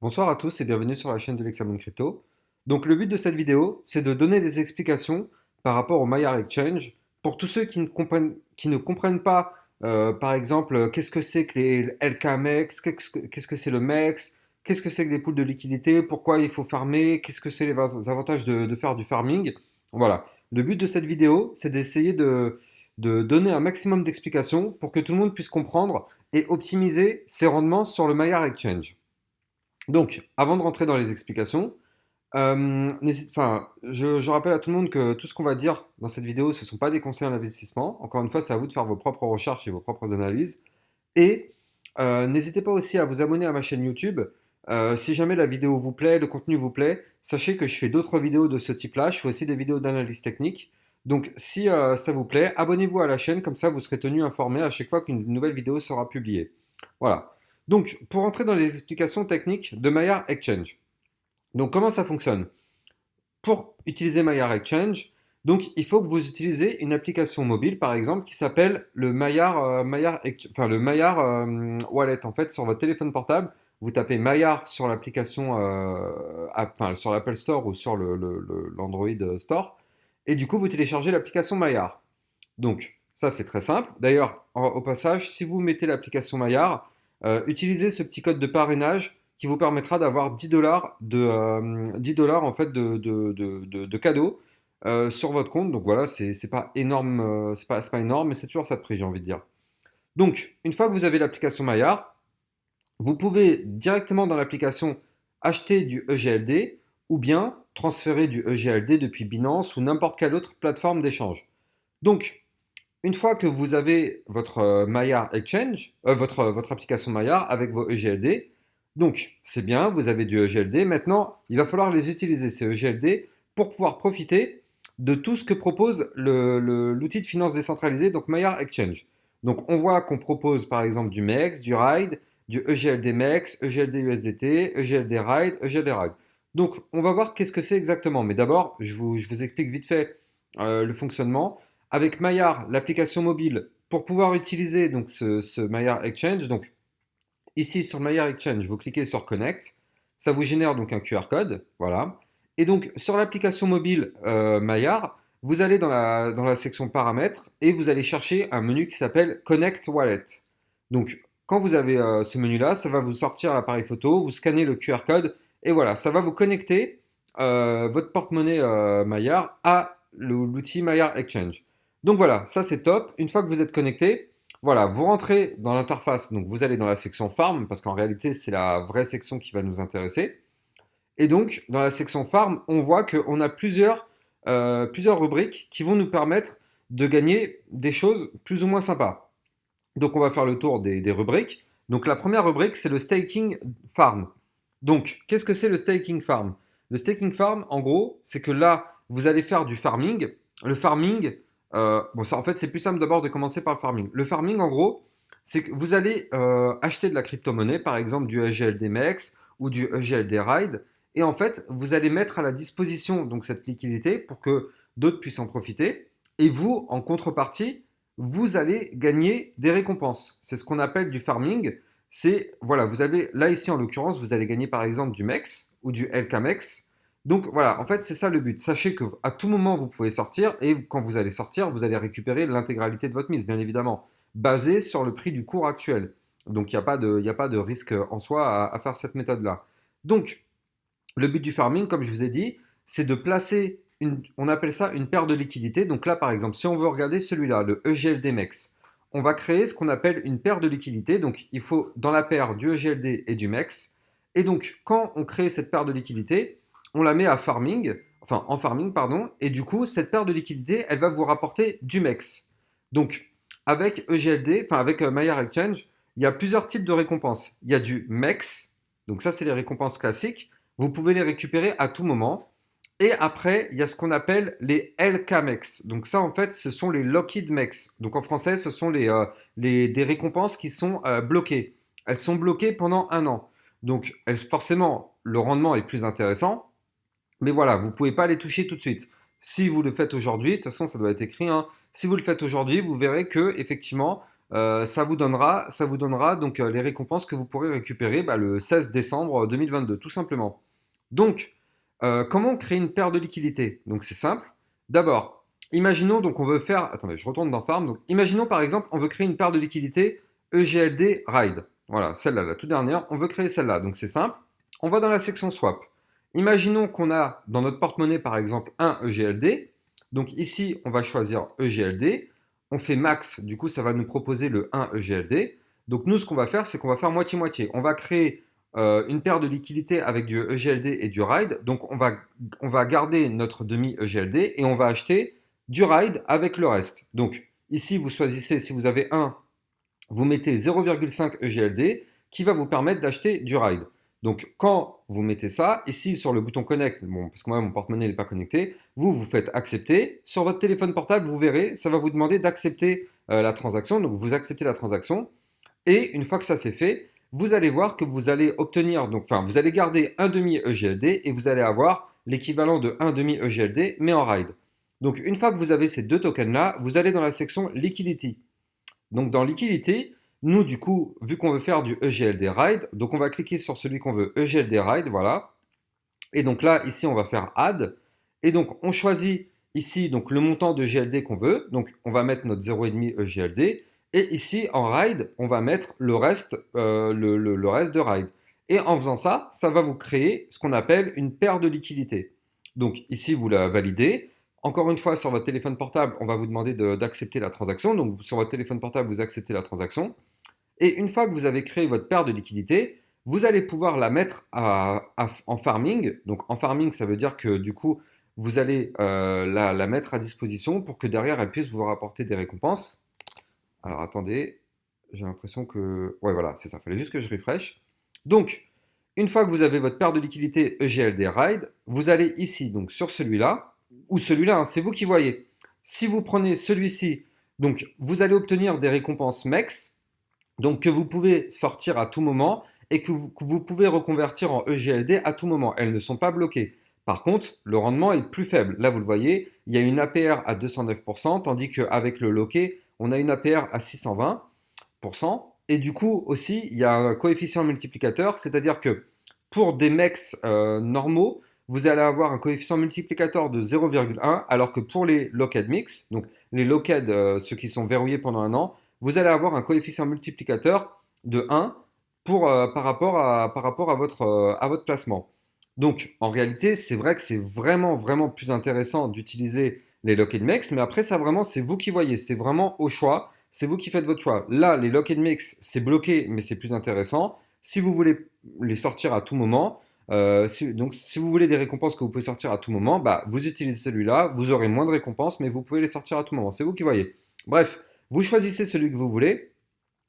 Bonsoir à tous et bienvenue sur la chaîne de l'Hexamone Crypto. Donc le but de cette vidéo, c'est de donner des explications par rapport au Maillard Exchange pour tous ceux qui ne comprennent pas, par exemple, qu'est-ce que c'est que les LKMEX, qu'est-ce que c'est le MEX, qu'est-ce que c'est que les poules de liquidité, pourquoi il faut farmer, qu'est-ce que c'est les avantages de faire du farming. Voilà. Le but de cette vidéo, c'est d'essayer de donner un maximum d'explications pour que tout le monde puisse comprendre et optimiser ses rendements sur le Maillard Exchange. Donc, avant de rentrer dans les explications, je rappelle à tout le monde que tout ce qu'on va dire dans cette vidéo, ce ne sont pas des conseils en investissement. Encore une fois, c'est à vous de faire vos propres recherches et vos propres analyses. Et n'hésitez pas aussi à vous abonner à ma chaîne YouTube. Si jamais la vidéo vous plaît, le contenu vous plaît, sachez que je fais d'autres vidéos de ce type-là. Je fais aussi des vidéos d'analyse technique. Donc, si ça vous plaît, abonnez-vous à la chaîne, comme ça vous serez tenu informé à chaque fois qu'une nouvelle vidéo sera publiée. Voilà. Donc, pour entrer dans les explications techniques de Maillard Exchange. Donc, comment ça fonctionne? Pour utiliser Maillard Exchange, donc il faut que vous utilisez une application mobile, par exemple, qui s'appelle le le Maillard Wallet. En fait, sur votre téléphone portable, vous tapez Maillard sur l'application, sur l'Apple Store ou sur l'Android Store, et du coup, vous téléchargez l'application Maillard. Donc, ça, c'est très simple. D'ailleurs, au passage, si vous mettez l'application Maillard, utilisez ce petit code de parrainage qui vous permettra d'avoir 10 dollars 10 dollars en fait de cadeaux sur votre compte. Donc voilà, c'est pas énorme, c'est pas énorme, mais c'est toujours ça de prix, j'ai envie de dire. Donc, une fois que vous avez l'application Maillard, vous pouvez directement dans l'application acheter du EGLD ou bien transférer du EGLD depuis Binance ou n'importe quelle autre plateforme d'échange. Donc, une fois que vous avez votre Maillard Exchange, votre application Maillard avec vos EGLD, donc c'est bien, vous avez du EGLD. Maintenant, il va falloir les utiliser, ces EGLD, pour pouvoir profiter de tout ce que propose l'outil de finance décentralisé, donc Maillard Exchange. Donc on voit qu'on propose par exemple du MEX, du RIDE, du EGLD MEX, EGLD USDT, EGLD RIDE, EGLD RIDE. Donc on va voir qu'est-ce que c'est exactement. Mais d'abord, je vous explique vite fait le fonctionnement. Avec Maillard, l'application mobile, pour pouvoir utiliser donc ce Maillard Exchange, donc ici sur Maillard Exchange, vous cliquez sur Connect, ça vous génère donc un QR code, voilà. Et donc sur l'application mobile Maillard, vous allez dans la section paramètres et vous allez chercher un menu qui s'appelle Connect Wallet. Donc quand vous avez ce menu-là, ça va vous sortir l'appareil photo, vous scannez le QR code et voilà, ça va vous connecter votre porte-monnaie Maillard à l'outil Maillard Exchange. Donc voilà, ça c'est top. Une fois que vous êtes connecté, voilà, vous rentrez dans l'interface, donc vous allez dans la section Farm, parce qu'en réalité c'est la vraie section qui va nous intéresser. Et donc dans la section Farm, on voit qu'on a plusieurs rubriques qui vont nous permettre de gagner des choses plus ou moins sympas. Donc on va faire le tour des rubriques. Donc la première rubrique, c'est le Staking Farm. Donc qu'est-ce que c'est le Staking Farm? Le Staking Farm, en gros, c'est que là, vous allez faire du farming. Le farming, bon, ça, en fait, c'est plus simple d'abord de commencer par le farming. Le farming, en gros, c'est que vous allez acheter de la crypto-monnaie, par exemple du EGLD MEX ou du EGLD RIDE, et en fait, vous allez mettre à la disposition donc cette liquidité pour que d'autres puissent en profiter. Et vous, en contrepartie, vous allez gagner des récompenses. C'est ce qu'on appelle du farming. C'est, voilà, vous avez, là ici en l'occurrence, vous allez gagner par exemple du MEX ou du LKMEX. Donc voilà, en fait, c'est ça le but. Sachez que à tout moment, vous pouvez sortir et quand vous allez sortir, vous allez récupérer l'intégralité de votre mise, bien évidemment, basée sur le prix du cours actuel. Donc il y a pas de risque en soi à faire cette méthode-là. Donc, le but du farming, comme je vous ai dit, c'est de placer on appelle ça une paire de liquidités. Donc là, par exemple, si on veut regarder celui-là, le EGLD MEX, on va créer ce qu'on appelle une paire de liquidités. Donc il faut dans la paire du EGLD et du MEX. Et donc quand on crée cette paire de liquidités, on la met à farming, enfin en farming, pardon. Et du coup, cette paire de liquidités, elle va vous rapporter du MEX. Donc avec EGLD, enfin avec Maillard Exchange, il y a plusieurs types de récompenses. Il y a du MEX, donc ça c'est les récompenses classiques. Vous pouvez les récupérer à tout moment. Et après, il y a ce qu'on appelle les LKMEX. Donc ça, en fait, ce sont les Lockheed MEX. Donc en français, ce sont des récompenses qui sont bloquées. Elles sont bloquées pendant un an. Donc forcément, le rendement est plus intéressant. Mais voilà, vous ne pouvez pas les toucher tout de suite. Si vous le faites aujourd'hui, de toute façon, ça doit être écrit, hein, si vous le faites aujourd'hui, vous verrez que effectivement, ça vous donnera donc les récompenses que vous pourrez récupérer bah, le 16 décembre 2022, tout simplement. Donc, comment créer une paire de liquidités? Donc, c'est simple. D'abord, imaginons donc on veut faire. Attendez, je retourne dans Farm. Donc, imaginons par exemple, on veut créer une paire de liquidités EGLD Ride. Voilà, celle-là, la toute dernière. On veut créer celle-là. Donc, c'est simple. On va dans la section Swap. Imaginons qu'on a dans notre porte-monnaie par exemple un EGLD. Donc, ici, on va choisir EGLD. On fait max. Du coup, ça va nous proposer le 1 EGLD. Donc, nous, ce qu'on va faire, c'est qu'on va faire moitié-moitié. On va créer une paire de liquidités avec du EGLD et du RIDE. Donc on va garder notre demi EGLD et on va acheter du RIDE avec le reste. Donc ici, vous choisissez, si vous avez un, vous mettez 0,5 EGLD qui va vous permettre d'acheter du RIDE. Donc quand vous mettez ça, ici sur le bouton Connect, bon, parce que moi mon porte-monnaie n'est pas connecté, vous faites accepter. Sur votre téléphone portable, vous verrez, ça va vous demander d'accepter la transaction. Donc vous acceptez la transaction. Et une fois que ça c'est fait, vous allez voir que vous allez obtenir, donc, enfin, vous allez garder un demi EGLD et vous allez avoir l'équivalent de un demi EGLD, mais en RIDE. Donc, une fois que vous avez ces deux tokens-là, vous allez dans la section Liquidity. Donc, dans Liquidity, nous, du coup, vu qu'on veut faire du EGLD RIDE, donc on va cliquer sur celui qu'on veut, EGLD RIDE, voilà. Et donc là, ici, on va faire Add. Et donc, on choisit ici donc, le montant de GLD qu'on veut. Donc, on va mettre notre 0,5 GLD. Et ici, en RIDE, on va mettre le reste, le reste de RIDE. Et en faisant ça, ça va vous créer ce qu'on appelle une paire de liquidités. Donc, ici, vous la validez. Encore une fois, sur votre téléphone portable, on va vous demander d'accepter la transaction. Donc, sur votre téléphone portable, vous acceptez la transaction. Et une fois que vous avez créé votre paire de liquidités, vous allez pouvoir la mettre en farming. Donc en farming, ça veut dire que du coup, vous allez la mettre à disposition pour que derrière, elle puisse vous rapporter des récompenses. Alors attendez, j'ai l'impression que... Ouais, voilà, c'est ça, il fallait juste que je refresh. Donc, une fois que vous avez votre paire de liquidités EGLD Ride, vous allez ici, donc sur celui-là, ou celui-là, hein, c'est vous qui voyez. Si vous prenez celui-ci, donc vous allez obtenir des récompenses MEX, donc que vous pouvez sortir à tout moment et que vous pouvez reconvertir en EGLD à tout moment. Elles ne sont pas bloquées. Par contre, le rendement est plus faible. Là, vous le voyez, il y a une APR à 209%, tandis qu'avec le loquet, on a une APR à 620%. Et du coup, aussi, il y a un coefficient multiplicateur, c'est-à-dire que pour des MEX normaux, vous allez avoir un coefficient multiplicateur de 0,1, alors que pour les locked mix, donc les locked, ceux qui sont verrouillés pendant un an, vous allez avoir un coefficient multiplicateur de 1 par rapport à votre placement. Donc, en réalité, c'est vrai que c'est vraiment, vraiment plus intéressant d'utiliser les lock-in mix, mais après, ça vraiment, c'est vous qui voyez, c'est vraiment au choix, c'est vous qui faites votre choix. Là, les lock-in mix, c'est bloqué, mais c'est plus intéressant. Si vous voulez les sortir à tout moment, donc si vous voulez des récompenses que vous pouvez sortir à tout moment, bah, vous utilisez celui-là, vous aurez moins de récompenses, mais vous pouvez les sortir à tout moment. C'est vous qui voyez. Bref, vous choisissez celui que vous voulez.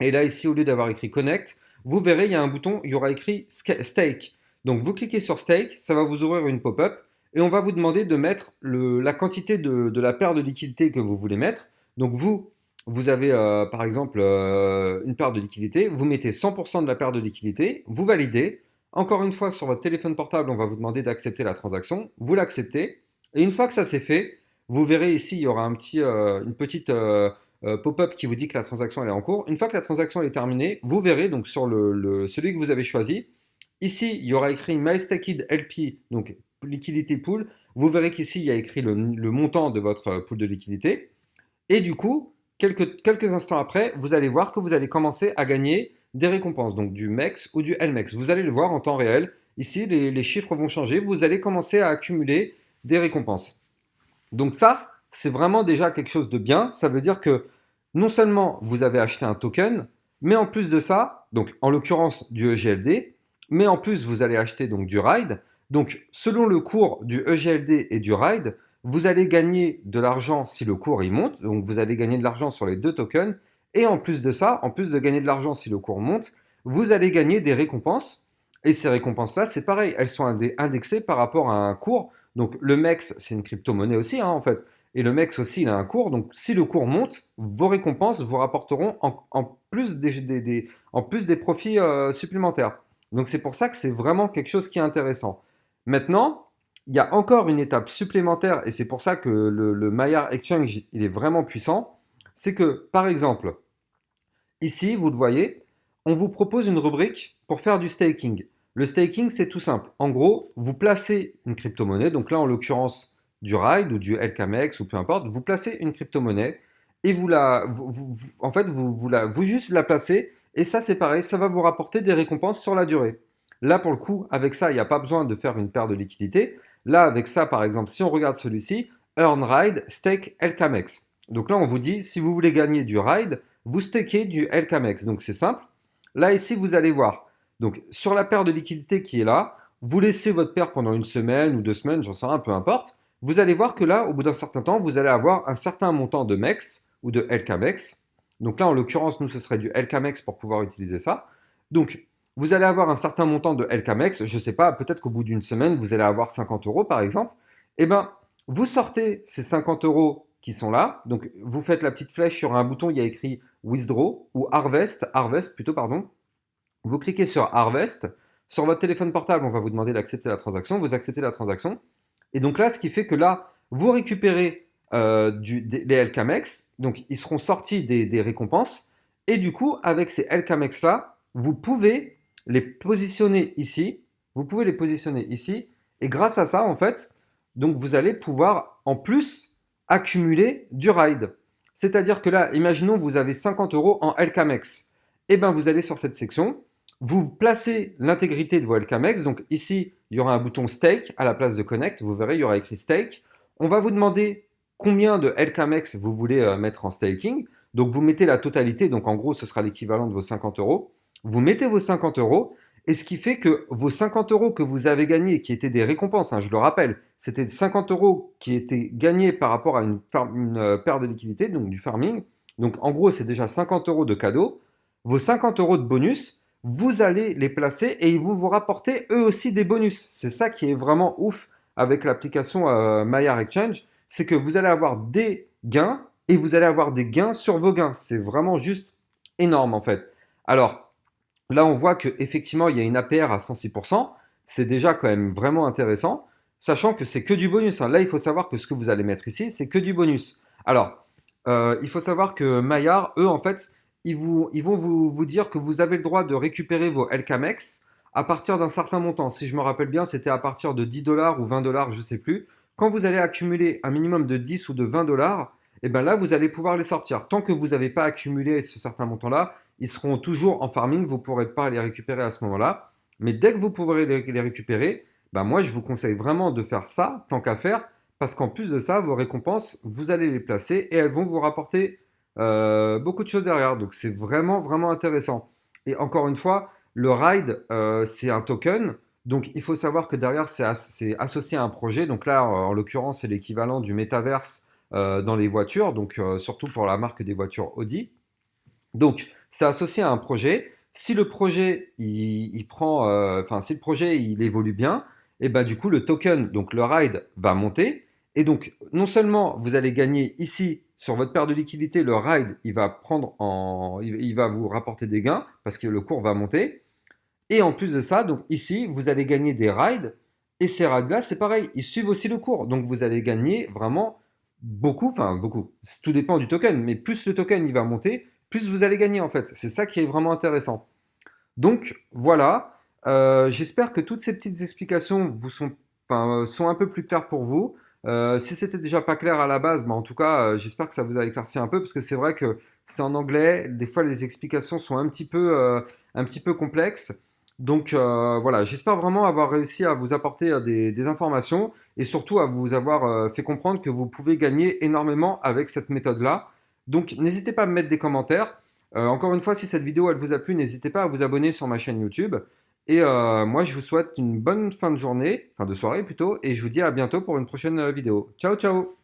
Et là, ici, au lieu d'avoir écrit Connect, vous verrez, il y a un bouton, il y aura écrit Stake. Donc, vous cliquez sur Stake, ça va vous ouvrir une pop-up et on va vous demander de mettre la quantité de la paire de liquidités que vous voulez mettre. Donc, vous avez par exemple une paire de liquidités, vous mettez 100% de la paire de liquidités, vous validez. Encore une fois, sur votre téléphone portable, on va vous demander d'accepter la transaction, vous l'acceptez. Et une fois que ça c'est fait, vous verrez ici, il y aura une petite pop-up qui vous dit que la transaction elle est en cours. Une fois que la transaction est terminée, vous verrez donc sur celui que vous avez choisi, ici il y aura écrit My Staked LP, donc liquidité pool. Vous verrez qu'ici il y a écrit le montant de votre pool de liquidité. Et du coup, quelques instants après, vous allez voir que vous allez commencer à gagner des récompenses, donc du MEX ou du LMEX. Vous allez le voir en temps réel. Ici, les chiffres vont changer. Vous allez commencer à accumuler des récompenses. Donc ça, c'est vraiment déjà quelque chose de bien. Ça veut dire que non seulement vous avez acheté un token, mais en plus de ça, donc en l'occurrence du EGLD, mais en plus vous allez acheter donc du RIDE. Donc selon le cours du EGLD et du RIDE, vous allez gagner de l'argent si le cours il monte. Donc vous allez gagner de l'argent sur les deux tokens. Et en plus de ça, en plus de gagner de l'argent si le cours monte, vous allez gagner des récompenses. Et ces récompenses-là, c'est pareil, elles sont indexées par rapport à un cours. Donc le MEX, c'est une crypto-monnaie aussi, hein, en fait. Et le MEX aussi, il a un cours. Donc si le cours monte, vos récompenses vous rapporteront en plus des profits supplémentaires. Donc c'est pour ça que c'est vraiment quelque chose qui est intéressant. Maintenant, il y a encore une étape supplémentaire, et c'est pour ça que le Maillard Exchange, il est vraiment puissant. C'est que, par exemple, Ici, vous le voyez, on vous propose une rubrique pour faire du staking. Le staking, c'est tout simple. En gros, vous placez une crypto-monnaie, donc là en l'occurrence du RIDE ou du LKMX ou peu importe, vous placez une crypto-monnaie et en fait, vous juste la placez et ça c'est pareil, ça va vous rapporter des récompenses sur la durée. Là pour le coup, avec ça, il n'y a pas besoin de faire une paire de liquidités. Là avec ça, par exemple, si on regarde celui-ci, Earn Ride, Stake LKMX. Donc là, on vous dit, si vous voulez gagner du RIDE, vous stakez du LKMX. Donc c'est simple. Là, ici, vous allez voir. Donc sur la paire de liquidités qui est là, vous laissez votre paire pendant une semaine ou 2 semaines, j'en sais rien, peu importe. Vous allez voir que là, au bout d'un certain temps, vous allez avoir un certain montant de MEX ou de LKMX. Donc là, en l'occurrence, nous, ce serait du LKMX pour pouvoir utiliser ça. Donc, vous allez avoir un certain montant de LKMX. Je ne sais pas, peut-être qu'au bout d'une semaine, vous allez avoir 50 euros, par exemple. Eh bien, vous sortez ces 50 euros qui sont là. Donc, vous faites la petite flèche sur un bouton, il y a écrit Withdraw ou Harvest plutôt, pardon. Vous cliquez sur Harvest. Sur votre téléphone portable, on va vous demander d'accepter la transaction. Vous acceptez la transaction. Et donc là, ce qui fait que là, vous récupérez les LKMX. Donc, ils seront sortis des récompenses. Et du coup, avec ces LKMX-là, vous pouvez les positionner ici. Vous pouvez les positionner ici. Et grâce à ça, en fait, donc vous allez pouvoir en plus accumuler du ride. C'est-à-dire que là, imaginons vous avez 50 euros en LKMX. Et bien, vous allez sur cette section, vous placez l'intégrité de vos LKMX. Donc ici, il y aura un bouton Stake à la place de Connect. Vous verrez, il y aura écrit Stake. On va vous demander combien de LKMX vous voulez mettre en staking. Donc vous mettez la totalité. Donc en gros, ce sera l'équivalent de vos 50 euros. Vous mettez vos 50 euros. Et ce qui fait que vos 50 euros que vous avez gagnés, qui étaient des récompenses, hein, je le rappelle, c'était 50 euros qui étaient gagnés par rapport à une paire de liquidités, donc du farming. Donc en gros, c'est déjà 50 euros de cadeau. Vos 50 euros de bonus, vous allez les placer et ils vont vous rapporter eux aussi des bonus. C'est ça qui est vraiment ouf avec l'application Maillard Exchange, c'est que vous allez avoir des gains et vous allez avoir des gains sur vos gains. C'est vraiment juste énorme en fait. Alors là, on voit qu'effectivement, il y a une APR à 106%. C'est déjà quand même vraiment intéressant, sachant que c'est que du bonus, hein. Là, il faut savoir que ce que vous allez mettre ici, c'est que du bonus. Alors, il faut savoir que Maillard, eux, en fait, ils vont vous dire que vous avez le droit de récupérer vos LKMX à partir d'un certain montant. Si je me rappelle bien, c'était à partir de 10 dollars ou 20 dollars, je ne sais plus. Quand vous allez accumuler un minimum de 10 ou de 20 dollars, et bien là, vous allez pouvoir les sortir. Tant que vous n'avez pas accumulé ce certain montant-là, ils seront toujours en farming, vous ne pourrez pas les récupérer à ce moment-là. Mais dès que vous pourrez les récupérer, ben moi je vous conseille vraiment de faire ça, tant qu'à faire, parce qu'en plus de ça, vos récompenses, vous allez les placer et elles vont vous rapporter beaucoup de choses derrière. Donc c'est vraiment, vraiment intéressant. Et encore une fois, le ride, c'est un token. Donc il faut savoir que derrière, c'est associé à un projet. Donc là, en l'occurrence, c'est l'équivalent du métaverse dans les voitures, donc surtout pour la marque des voitures Audi. Donc, c'est associé à un projet. Si le projet il prend, enfin si le projet il évolue bien, et ben du coup le token, donc le ride va monter. Et donc non seulement vous allez gagner ici sur votre paire de liquidités, le ride il va vous rapporter des gains parce que le cours va monter. Et en plus de ça, donc ici vous allez gagner des rides. Et ces rides-là, c'est pareil, ils suivent aussi le cours. Donc vous allez gagner vraiment beaucoup, enfin beaucoup. Tout dépend du token, mais plus le token il va monter, plus vous allez gagner en fait. C'est ça qui est vraiment intéressant. Donc voilà, j'espère que toutes ces petites explications sont un peu plus claires pour vous. Si c'était déjà pas clair à la base, en tout cas, j'espère que ça vous a éclairci un peu parce que c'est vrai que c'est en anglais. Des fois, les explications sont un petit peu complexes. Donc voilà, j'espère vraiment avoir réussi à vous apporter des informations et surtout à vous avoir fait comprendre que vous pouvez gagner énormément avec cette méthode-là. Donc n'hésitez pas à me mettre des commentaires. Encore une fois, si cette vidéo elle vous a plu, n'hésitez pas à vous abonner sur ma chaîne YouTube. Et moi, je vous souhaite une bonne fin de journée, fin de soirée plutôt, et je vous dis à bientôt pour une prochaine vidéo. Ciao, ciao!